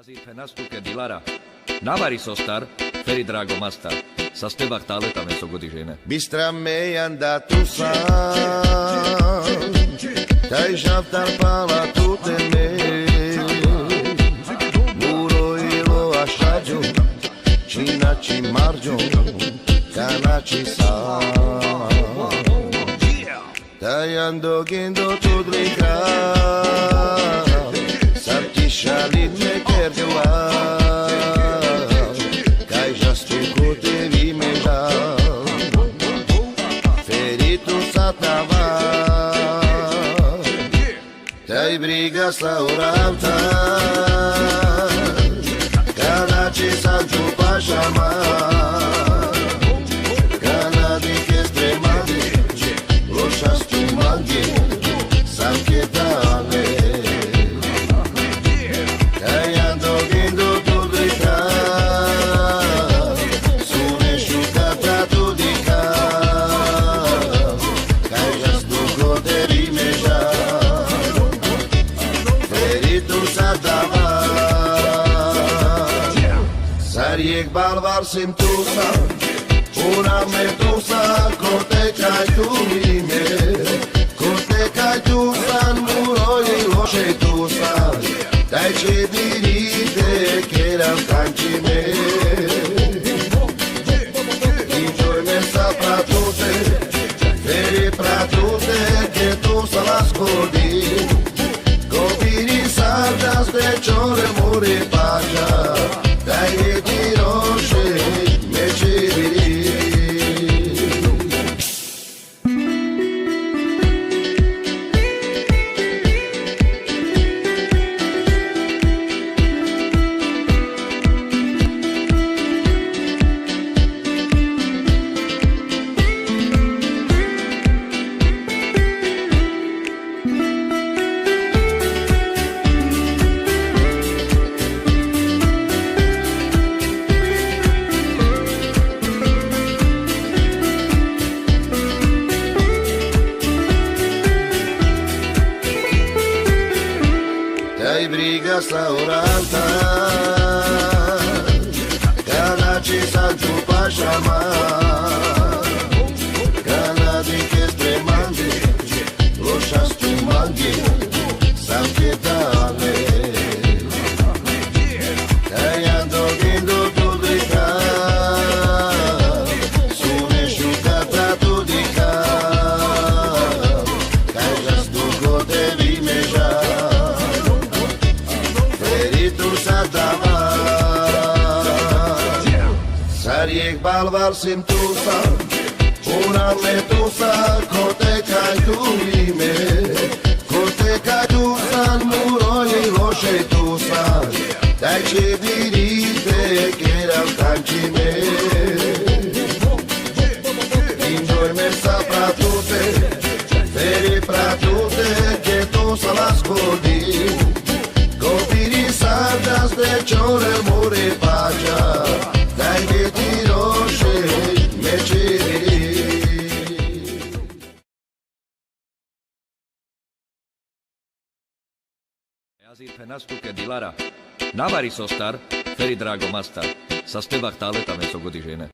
Azért fenastuke Dilara, navari sostar, feri drago mastar, sa stebak taleta me sogodi žene. Bistra me andato sam, taj žaftar pala tu te me, muro ilo ašađo, činači marđo, kanači sam. Taj ando gendo tudri kraj, sam ti šalit me kerdela, kaj žastu ko te vi me dal, feritu satava, taj briga slauravta, kanači sam čupa šama, kanadike spremade, lošastu mange, sam ke dale. Kaj ando gendo tudri kraj, sune šukata tudi kaj, kaj žastu ko te rimeža, feritu satava. Sarjek balvar sim tusa, una me tusa, ko te kaj tu ime, ko te kaj tu san, muro i loše tu san, daj će dirite, keram kančime. Inđoj me sa pratute, feri pratute, ke tu sa las kodi, ko biri sardas de čore more pađa, daj je ti roše, me će biri. Taj briga slauranta, kanači sam čupa šama, kanadike spremande, lošastu mange, sam ke dale. Kaj ando gendo tudri kraj, sune šukata tudi kaj, kaj žastu ko te rimeža, feritu satava. Sarjek balvar sim tusa, una me tusa, ko te kaj tu ime, ko te kaj tu san, muro i loše tu san, daj će dirite, keram kančime. Inđoj me sa pratute, feri pratute, ke tu sa las kodi, ko biri sardas de čore more pađa, daj je ti roše, me će biri. Azért fenastuke Dilara, navari sostar, feri drago mastar, sa stebak taleta me sogodi žene.